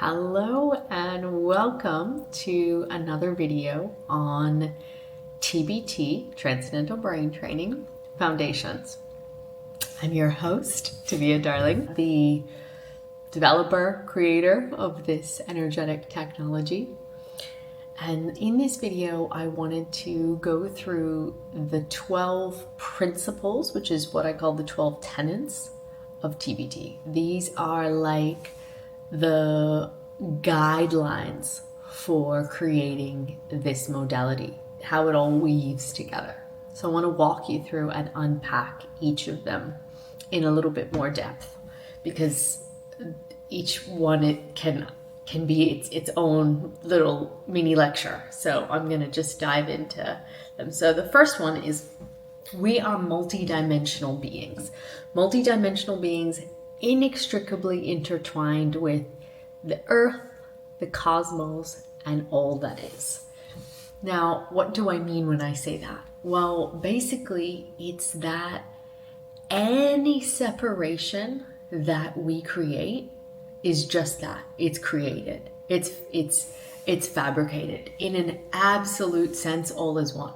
Hello and welcome to another video on TBT, Transcendental Brain Training Foundations. I'm your host, Divya Darling, the developer, creator of this energetic technology. And in this video, I wanted to go through the 12 principles, which is what I call the 12 tenets of TBT. These are like the guidelines for creating this modality, how it all weaves together. So I want to walk you through and unpack each of them in a little bit more depth, because each one it can be its own little mini lecture. So I'm going to just dive into them. So the first one is we are multidimensional beings. Multidimensional beings inextricably intertwined with the earth, the cosmos, and all that is. Now, what do I mean when I say that? Well, basically, it's that any separation that we create is just that. It's created. It's fabricated. In an absolute sense, all is one.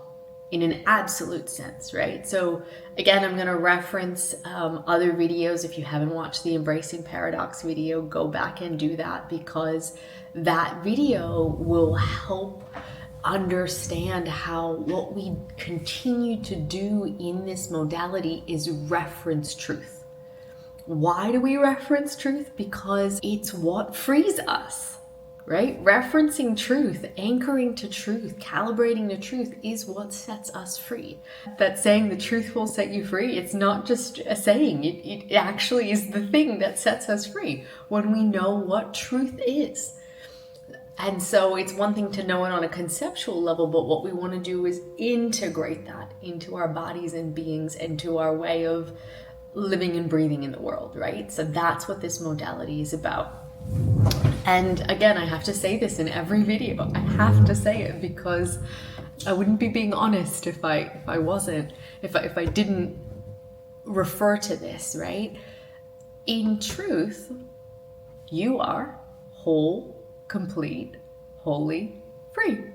In an absolute sense, right? So again, I'm going to reference other videos. If you haven't watched the Embracing Paradox video, go back and do that, because that video will help understand how what we continue to do in this modality is reference truth. Why do we reference truth? Because it's what frees us. Right? Referencing truth, anchoring to truth, calibrating to truth is what sets us free. That saying the truth will set you free, it's not just a saying, it actually is the thing that sets us free when we know what truth is. And so it's one thing to know it on a conceptual level, but what we want to do is integrate that into our bodies and beings, into our way of living and breathing in the world, right? So that's what this modality is about. And again, I have to say this in every video. I have to say it because I wouldn't be being honest if I didn't refer to this, right? In truth, you are whole, complete, wholly free.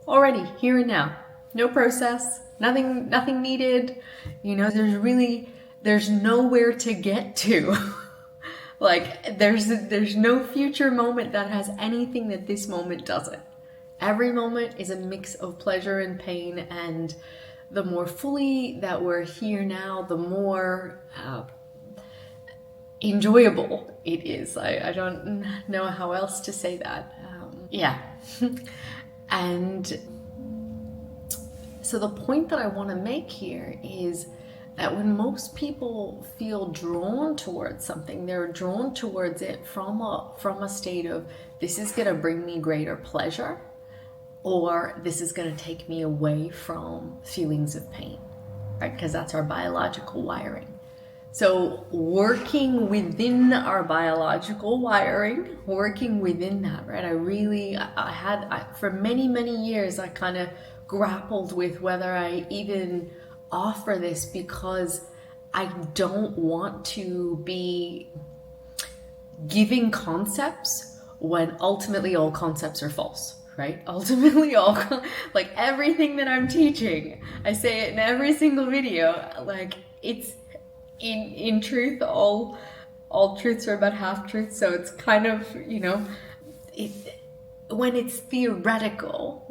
Already, here and now. No process, nothing needed. You know, there's nowhere to get to. Like there's no future moment that has anything that this moment doesn't. Every moment is a mix of pleasure and pain, and the more fully that we're here now, the more enjoyable it is. I don't know how else to say that. And so the point that I want to make here is that when most people feel drawn towards something, they're drawn towards it from a state of, this is going to bring me greater pleasure, or this is going to take me away from feelings of pain, right? Because that's our biological wiring. So working within our biological wiring, working within that, right? For many years, I kind of grappled with whether I even offer this, because I don't want to be giving concepts when ultimately all concepts are false, right? Ultimately like everything that I'm teaching, I say it in every single video, like it's in truth, all truths are about half truths. So it's kind of, when it's theoretical,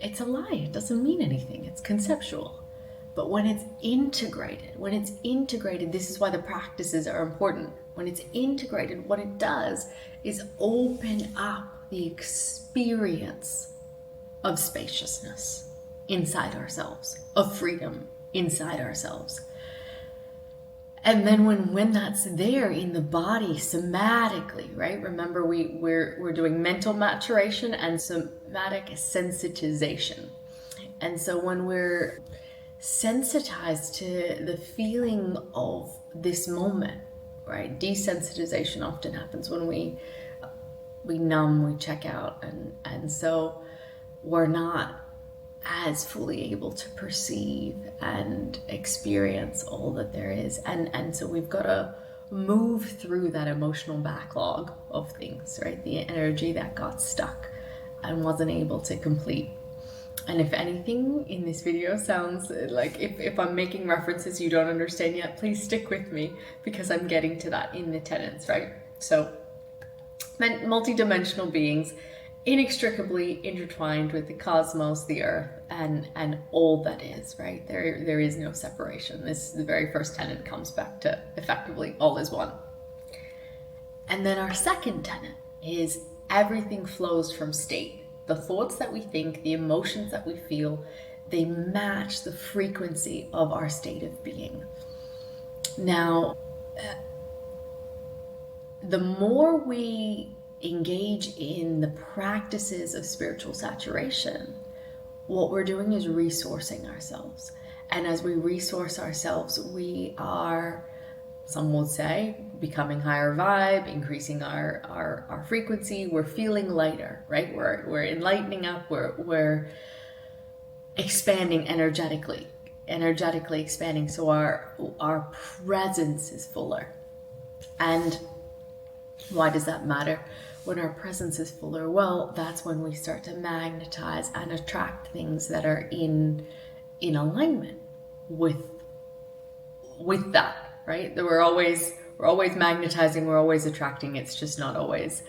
it's a lie. It doesn't mean anything. It's conceptual. But when it's integrated, this is why the practices are important. When it's integrated, what it does is open up the experience of spaciousness inside ourselves, of freedom inside ourselves. And then when that's there in the body somatically, right? Remember, we're doing mental maturation and somatic sensitization. And so when we're sensitized to the feeling of this moment, right? Desensitization often happens when we numb, we check out, and so we're not as fully able to perceive and experience all that there is. And so we've got to move through that emotional backlog of things, right? The energy that got stuck and wasn't able to complete. And if anything in this video sounds like if I'm making references you don't understand yet, please stick with me, because I'm getting to that in the tenets, right? So multidimensional beings, inextricably intertwined with the cosmos, the earth, and all that is, right? There is no separation. The very first tenet comes back to effectively all is one. And then our second tenet is everything flows from state. The thoughts that we think, the emotions that we feel, they match the frequency of our state of being. Now, the more we engage in the practices of spiritual saturation, what we're doing is resourcing ourselves. And as we resource ourselves, we are, some would say, becoming higher vibe, increasing our frequency. We're feeling lighter, right? We're enlightening up. We're expanding energetically expanding. So our presence is fuller. And why does that matter? When our presence is fuller, well, that's when we start to magnetize and attract things that are in alignment with that, right? That we're always magnetizing, we're always attracting. It's just not always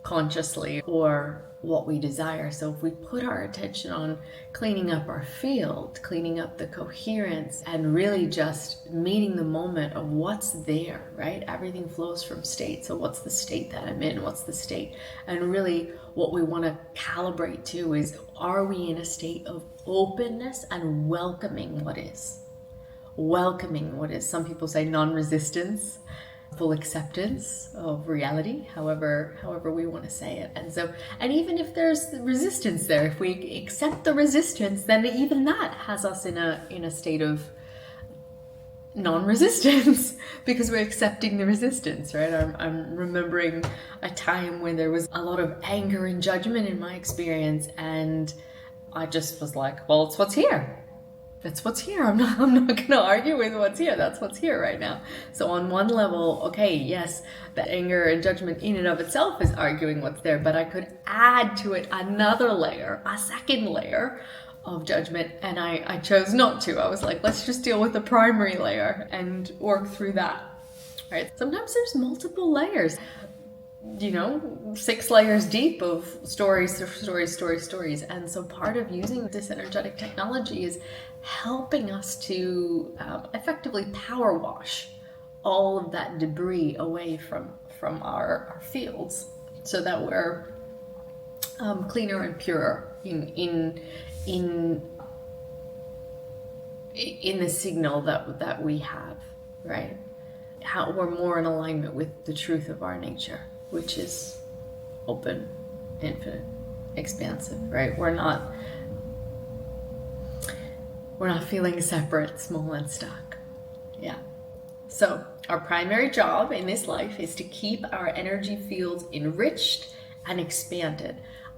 consciously or what we desire. So if we put our attention on cleaning up our field, cleaning up the coherence, and really just meeting the moment of what's there, right? Everything flows from state. So what's the state that I'm in? What's the state? And really what we want to calibrate to is, are we in a state of openness and welcoming what is? Welcoming what is. Some people say non-resistance, full acceptance of reality, however we want to say it. And even if there's resistance there, if we accept the resistance, then even that has us in a state of non-resistance, because we're accepting the resistance, right? I'm remembering a time when there was a lot of anger and judgment in my experience, and I just was like, well, it's what's here. That's what's here. I'm not going to argue with what's here. That's what's here right now. So on one level, okay, yes, the anger and judgment in and of itself is arguing what's there, but I could add to it another layer, a second layer of judgment, and I chose not to. I was like, let's just deal with the primary layer and work through that, right? Sometimes there's multiple layers, 6 layers deep of stories. And so part of using this energetic technology is helping us to effectively power wash all of that debris away from our fields, so that we're cleaner and purer in the signal that we have, right? How we're more in alignment with the truth of our nature, which is open, infinite, expansive, right? We're not feeling separate, small, and stuck. Yeah. So our primary job in this life is to keep our energy fields enriched and expanded.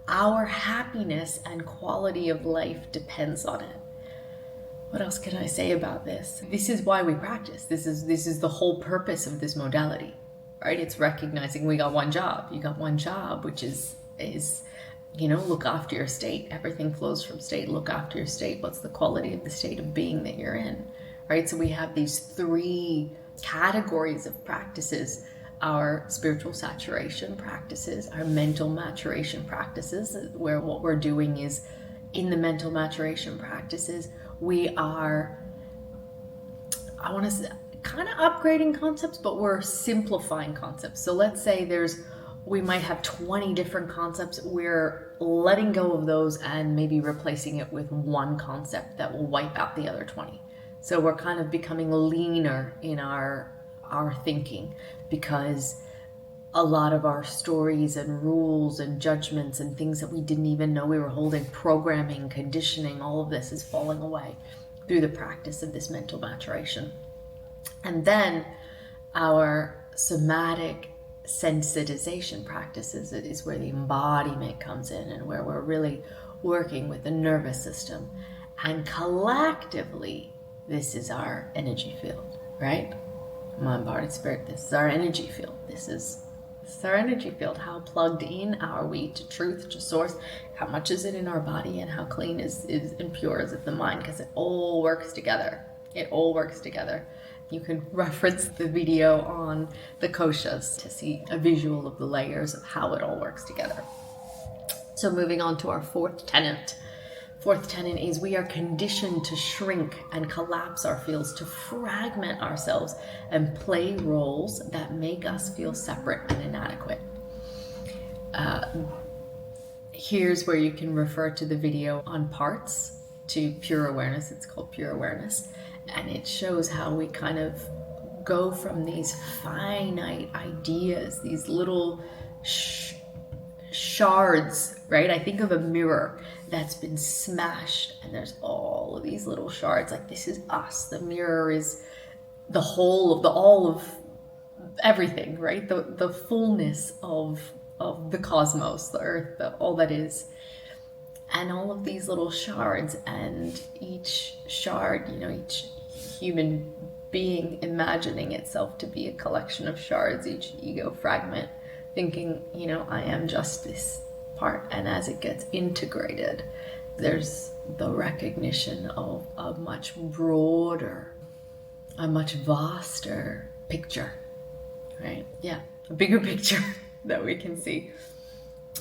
Our happiness and quality of life depends on it. What else can I say about this? This is why we practice. This is the whole purpose of this modality, right? It's recognizing we got one job. You got one job, which is look after your state. Everything flows from state. Look after your state. What's the quality of the state of being that you're in, right? So we have these 3 categories of practices: our spiritual saturation practices, our mental maturation practices, where what we're doing is, in the mental maturation practices, we are, I want to say, kind of upgrading concepts, but we're simplifying concepts. So let's say we might have 20 different concepts. We're letting go of those and maybe replacing it with one concept that will wipe out the other 20. So we're kind of becoming leaner in our thinking, because a lot of our stories and rules and judgments and things that we didn't even know we were holding, programming, conditioning, all of this is falling away through the practice of this mental maturation. And then our somatic sensitization practices is where the embodiment comes in, and where we're really working with the nervous system. And collectively, this is our energy field, right? My embodied spirit, this is our energy field. This is our energy field. How plugged in are we to truth, to source? How much is it in our body, and how clean is and pure is it the mind? Because it all works together. It all works together. You can reference the video on the koshas to see a visual of the layers of how it all works together. So moving on to our fourth tenet. Fourth tenet is we are conditioned to shrink and collapse our fields, to fragment ourselves and play roles that make us feel separate and inadequate. Here's where you can refer to the video on parts, to pure awareness. It's called Pure Awareness. And it shows how we kind of go from these finite ideas, these little shards, right? I think of a mirror that's been smashed, and there's all of these little shards. Like, this is us. The mirror is the whole of all of everything, right? The fullness of the cosmos, the earth, all that is. And all of these little shards, and each shard, each human being imagining itself to be a collection of shards, each ego fragment, thinking, I am just this part. And as it gets integrated, there's the recognition of a much broader, a much vaster picture, right? Yeah, a bigger picture that we can see.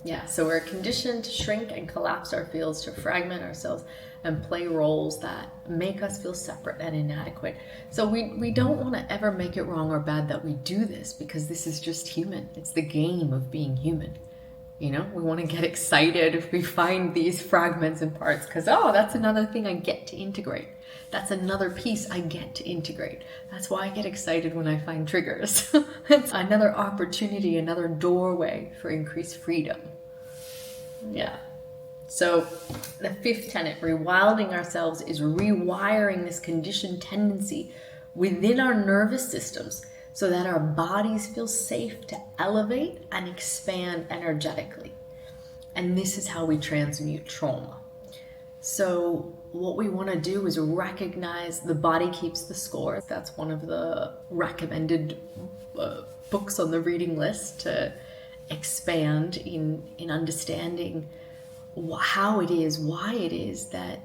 Yeah, so we're conditioned to shrink and collapse our fields, to fragment ourselves and play roles that make us feel separate and inadequate. So we don't want to ever make it wrong or bad that we do this, because this is just human. It's the game of being human. We want to get excited if we find these fragments and parts, because, that's another thing I get to integrate. That's another piece I get to integrate. That's why I get excited when I find triggers. It's another opportunity, another doorway for increased freedom. Yeah. So the fifth tenet, rewilding ourselves, is rewiring this conditioned tendency within our nervous systems so that our bodies feel safe to elevate and expand energetically. And this is how we transmute trauma. So what we want to do is recognize the body keeps the score. That's one of the recommended books on the reading list to expand in understanding how it is, why it is that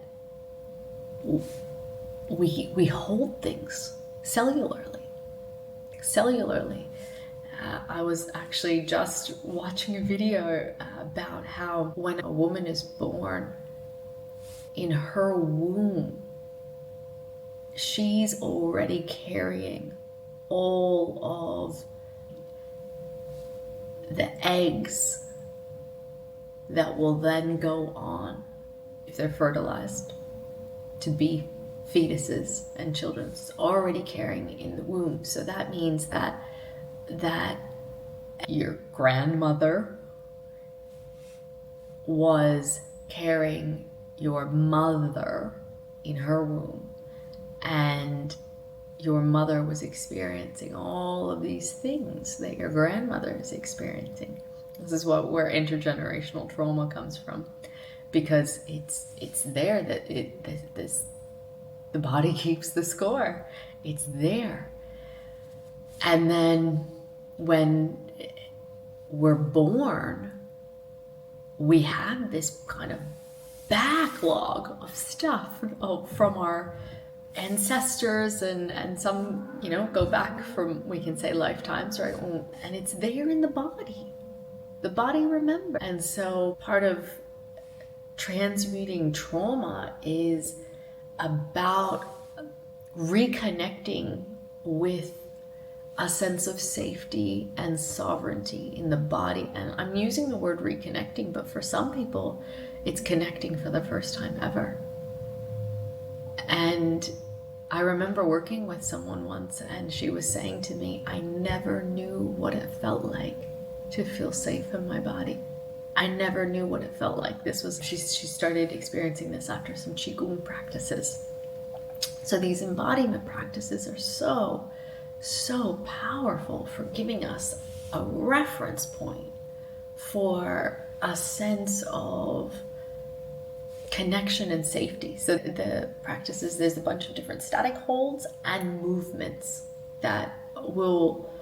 we hold things cellularly. I was actually just watching a video about how when a woman is born, in her womb, she's already carrying all of the eggs that will then go on, if they're fertilized, to be fetuses and children. It's already carrying in the womb. So that means that your grandmother was carrying your mother in her womb, and your mother was experiencing all of these things that your grandmother is experiencing. This is where intergenerational trauma comes from, because it's there that the body keeps the score. It's there. And then when we're born, we have this kind of backlog of stuff from our ancestors, and some go back from, we can say, lifetimes, right? And it's there in the body remembers. And so part of transmuting trauma is about reconnecting with a sense of safety and sovereignty in the body. And I'm using the word reconnecting, but for some people it's connecting for the first time ever. And I remember working with someone once, and she was saying to me, I never knew what it felt like to feel safe in my body. I never knew what it felt like. She started experiencing this after some Qigong practices. So these embodiment practices are so powerful for giving us a reference point for a sense of connection and safety. So the practices, there's a bunch of different static holds and movements that will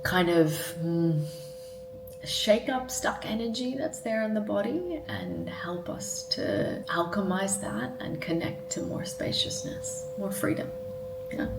kind of shake up stuck energy that's there in the body and help us to alchemize that and connect to more spaciousness, more freedom. Yeah.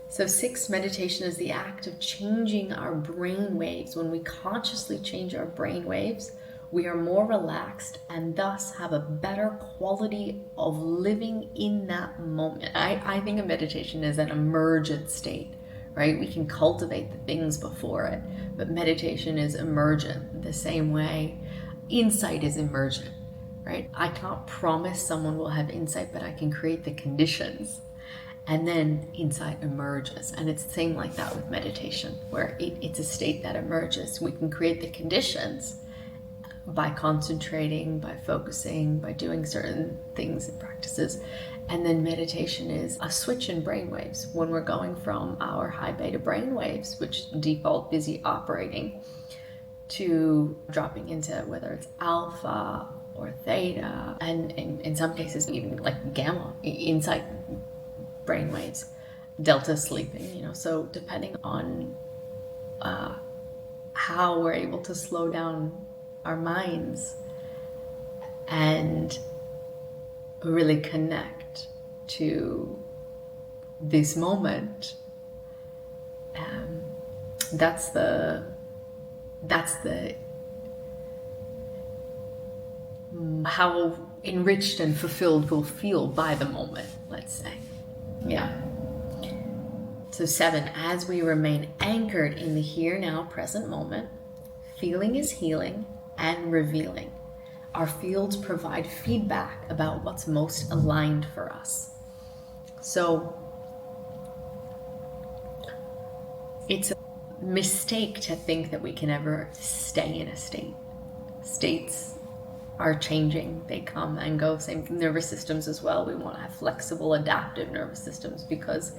So 6, meditation is the act of changing our brain waves. When we consciously change our brain waves, we are more relaxed and thus have a better quality of living in that moment. I think of meditation as an emergent state, right? We can cultivate the things before it, but meditation is emergent the same way insight is emergent, right? I can't promise someone will have insight, but I can create the conditions. And then insight emerges. And it's the same like that with meditation, where it's a state that emerges. We can create the conditions by concentrating, by focusing, by doing certain things and practices. And then meditation is a switch in brainwaves. When we're going from our high beta brainwaves, which default busy operating, to dropping into whether it's alpha or theta, and in some cases even like gamma, insight brainwaves, delta sleeping, so depending on how we're able to slow down our minds and really connect to this moment, that's the how enriched and fulfilled we'll feel by the moment, let's say. Yeah. So 7, as we remain anchored in the here, now, present moment, feeling is healing and revealing. Our fields provide feedback about what's most aligned for us. So it's a mistake to think that we can ever stay in a state. States are changing, they come and go. Same nervous systems as well. We want to have flexible, adaptive nervous systems because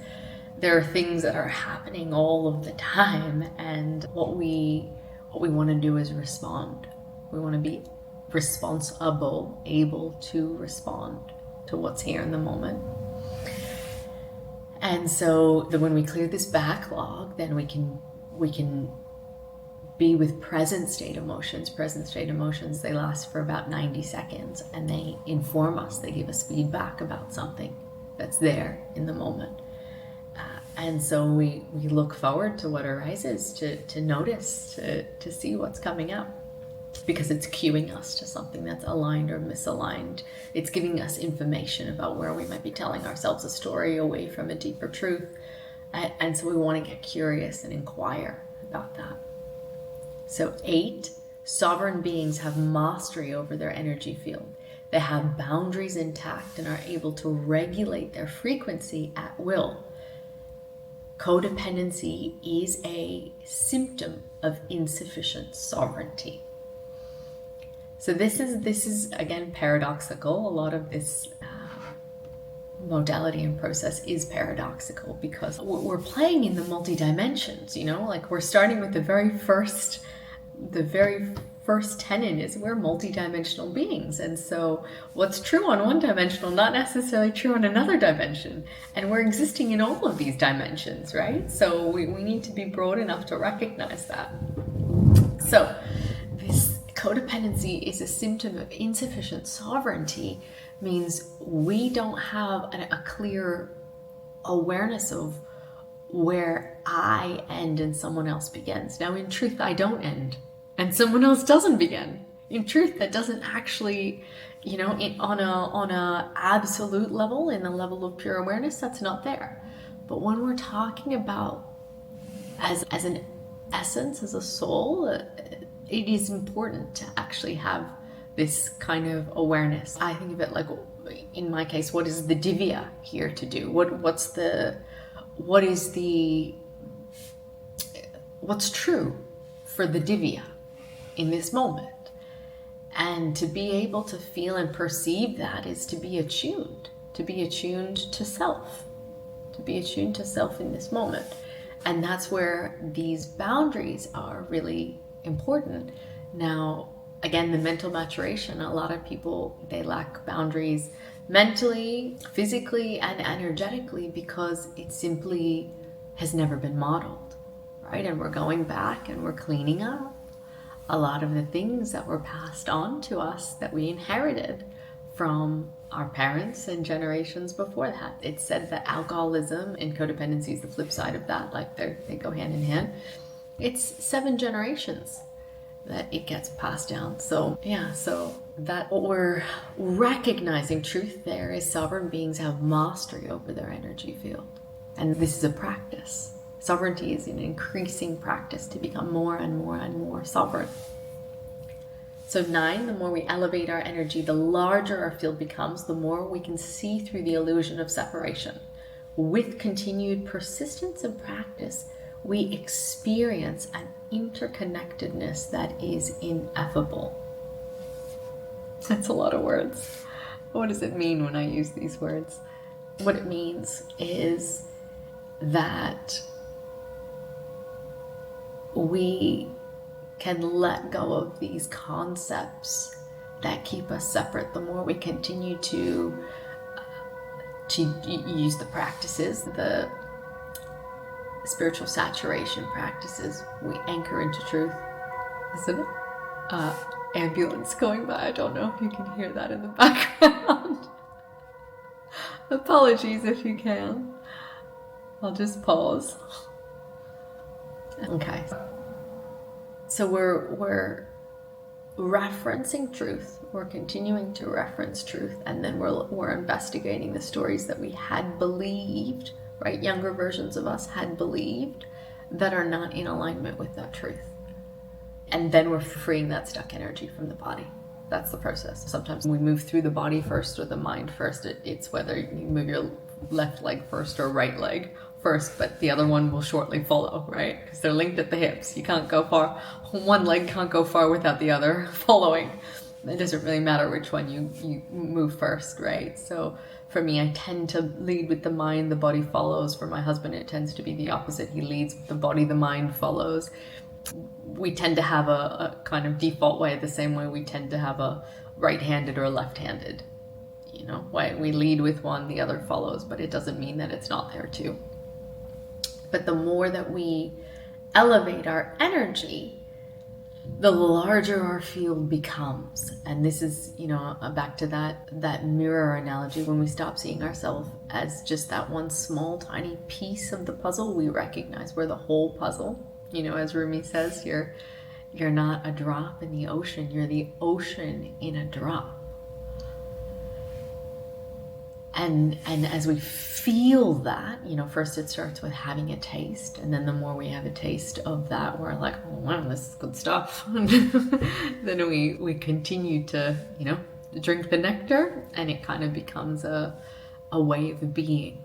there are things that are happening all of the time, and what we want to do is respond. We want to be responsible, able to respond to what's here in the moment. And so when we clear this backlog, then we can be with present state emotions. Present state emotions, they last for about 90 seconds and they inform us, they give us feedback about something that's there in the moment. And so we look forward to what arises, to notice, to see what's coming up, because it's cueing us to something that's aligned or misaligned. It's giving us information about where we might be telling ourselves a story away from a deeper truth. And so we want to get curious and inquire about that. So 8, sovereign beings have mastery over their energy field. They have boundaries intact and are able to regulate their frequency at will. Codependency is a symptom of insufficient sovereignty. So this is again paradoxical. A lot of this modality and process is paradoxical because we're playing in the multi-dimensions, like we're starting with the very first tenet is we're multi-dimensional beings. And so what's true on one dimensional, not necessarily true on another dimension. And we're existing in all of these dimensions, right? So we need to be broad enough to recognize that. So this codependency is a symptom of insufficient sovereignty, means we don't have a clear awareness of where I end and someone else begins. Now, in truth, I don't end and someone else doesn't begin. In truth, that doesn't actually, on a absolute level, in the level of pure awareness, that's not there. But when we're talking about as an essence, as a soul, it is important to actually have this kind of awareness. I think of it like, in my case, what is the Divya here to do? What's true for the Divya in this moment? And to be able to feel and perceive that is to be attuned to self, in this moment. And that's where these boundaries are really important. Now, Again, the mental maturation. A lot of people, they lack boundaries mentally, physically, and energetically because it simply has never been modeled, right? And we're going back and we're cleaning up a lot of the things that were passed on to us that we inherited from our parents and generations before that. It's said that alcoholism and codependency is the flip side of that, like they go hand in hand. It's 7 generations that it gets passed down. So yeah, so that what we're recognizing truth there is sovereign beings have mastery over their energy field. And this is a practice. Sovereignty is an increasing practice to become more and more and more sovereign. So 9, the more we elevate our energy, the larger our field becomes, the more we can see through the illusion of separation. With continued persistence and practice, we experience an interconnectedness that is ineffable. That's a lot of words. What does it mean when I use these words? What it means is that we can let go of these concepts that keep us separate. The more we continue to use the practices, the spiritual saturation practices, we anchor into truth. Isn't it? Ambulance going by. I don't know if you can hear that in the background. Apologies if you can. I'll just pause. Okay. So we're referencing truth. We're continuing to reference truth, and then we're investigating the stories that we had believed, right? Younger versions of us had believed that are not in alignment with that truth. And then we're freeing that stuck energy from the body. That's the process. Sometimes we move through the body first or the mind first. It's whether you move your left leg first or right leg first, but the other one will shortly follow, right? Because they're linked at the hips. You can't go far. One leg can't go far without the other following. It doesn't really matter which one you move first, right? So for me, I tend to lead with the mind, the body follows. For my husband, it tends to be the opposite. He leads with the body, the mind follows. We tend to have a kind of default way, the same way we tend to have a right-handed or left-handed, way. We lead with one, the other follows, but it doesn't mean that it's not there too. But the more that we elevate our energy, the larger our field becomes. And this is, back to that mirror analogy. When we stop seeing ourselves as just that one small, tiny piece of the puzzle, we recognize we're the whole puzzle. As Rumi says, you're not a drop in the ocean, you're the ocean in a drop. And as we feel that, first it starts with having a taste, and then the more we have a taste of that, we're like, oh, wow, this is good stuff. Then we continue to, drink the nectar, and it kind of becomes a way of being.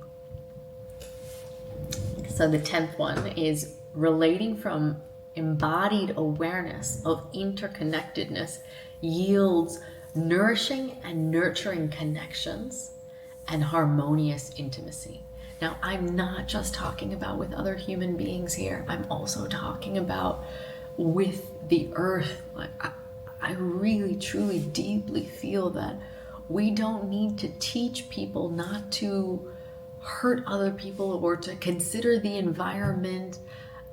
So the 10th one is relating from embodied awareness of interconnectedness yields nourishing and nurturing connections and harmonious intimacy. Now, I'm not just talking about with other human beings here. I'm also talking about with the earth. Like, I really, truly, deeply feel that we don't need to teach people not to hurt other people or to consider the environment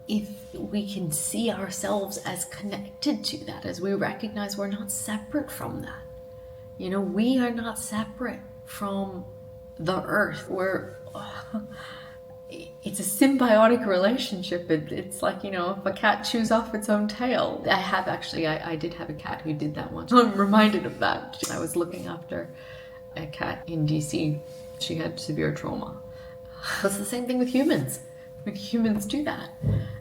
if we can see ourselves as connected to that, as we recognize we're not separate from that. We are not separate from the earth. It's a symbiotic relationship. It's like, if a cat chews off its own tail. I did have a cat who did that once. I'm reminded of that. I was looking after a cat in DC. She had severe trauma. It's the same thing with humans. When humans do that,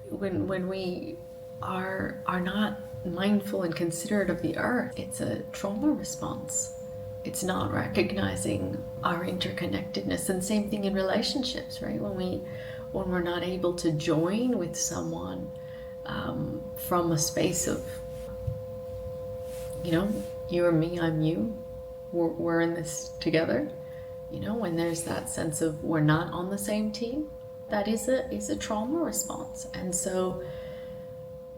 when we are not mindful and considerate of the earth, it's a trauma response. It's not recognizing our interconnectedness. And same thing in relationships, right? When we're not able to join with someone from a space of, you or me, I'm you, we're in this together. When there's that sense of we're not on the same team, that is a trauma response. And so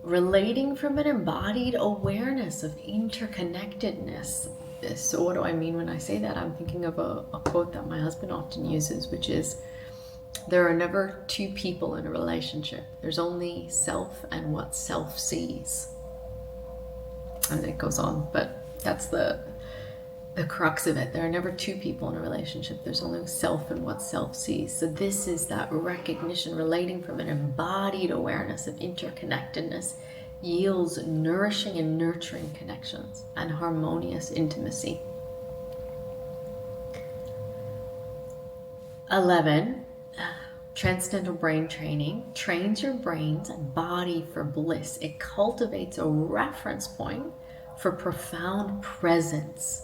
relating from an embodied awareness of interconnectedness. So what do I mean when I say that? I'm thinking of a quote that my husband often uses, which is, there are never two people in a relationship. There's only self and what self sees. And it goes on, but that's the crux of it. There are never two people in a relationship. There's only self and what self sees. So this is that recognition, relating from an embodied awareness of interconnectedness, yields nourishing and nurturing connections and harmonious intimacy. 11, Transcendental Brain Training trains your brains and body for bliss. It cultivates a reference point for profound presence,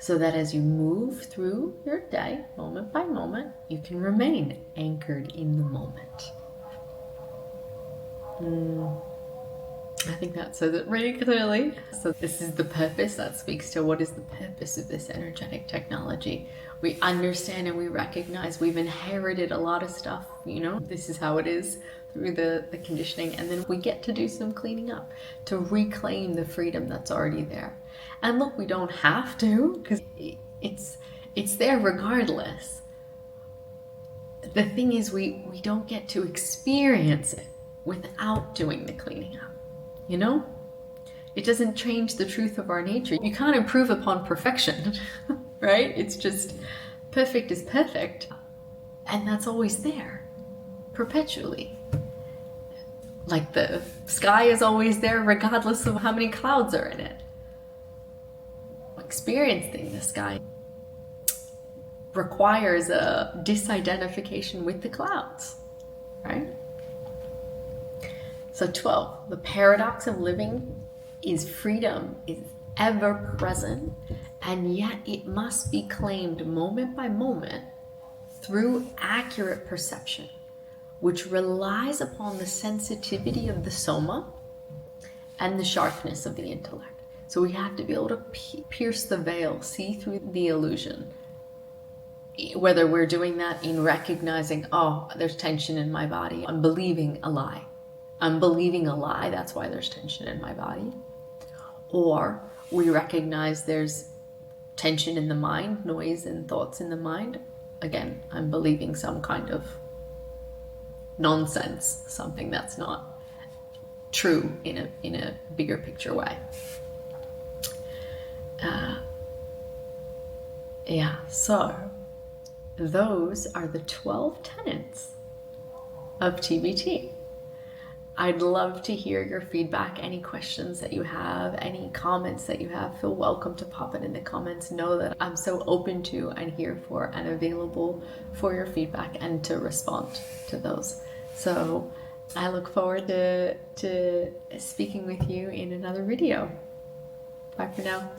so that as you move through your day, moment by moment, you can remain anchored in the moment. I think that says it really clearly. So this is the purpose. That speaks to what is the purpose of this energetic technology. We understand and we recognize we've inherited a lot of stuff, this is how it is through the conditioning, and then we get to do some cleaning up to reclaim the freedom that's already there. And look, we don't have to, because it's there regardless. The thing is, we don't get to experience it without doing the cleaning up. It doesn't change the truth of our nature. You can't improve upon perfection, right? It's just perfect is perfect, and that's always there, perpetually. Like the sky is always there regardless of how many clouds are in it. Experiencing the sky requires a disidentification with the clouds, right? So 12, the paradox of living is freedom is ever present, and yet it must be claimed moment by moment through accurate perception, which relies upon the sensitivity of the soma and the sharpness of the intellect. So we have to be able to pierce the veil, see through the illusion. Whether we're doing that in recognizing, oh, there's tension in my body, I'm believing a lie. I'm believing a lie, that's why there's tension in my body. Or we recognize there's tension in the mind, noise and thoughts in the mind. Again, I'm believing some kind of nonsense, something that's not true in a bigger picture way. So those are the 12 tenets of TBT. I'd love to hear your feedback, any questions that you have, any comments that you have. Feel welcome to pop it in the comments. Know that I'm so open to and here for and available for your feedback and to respond to those. So I look forward to speaking with you in another video. Bye for now.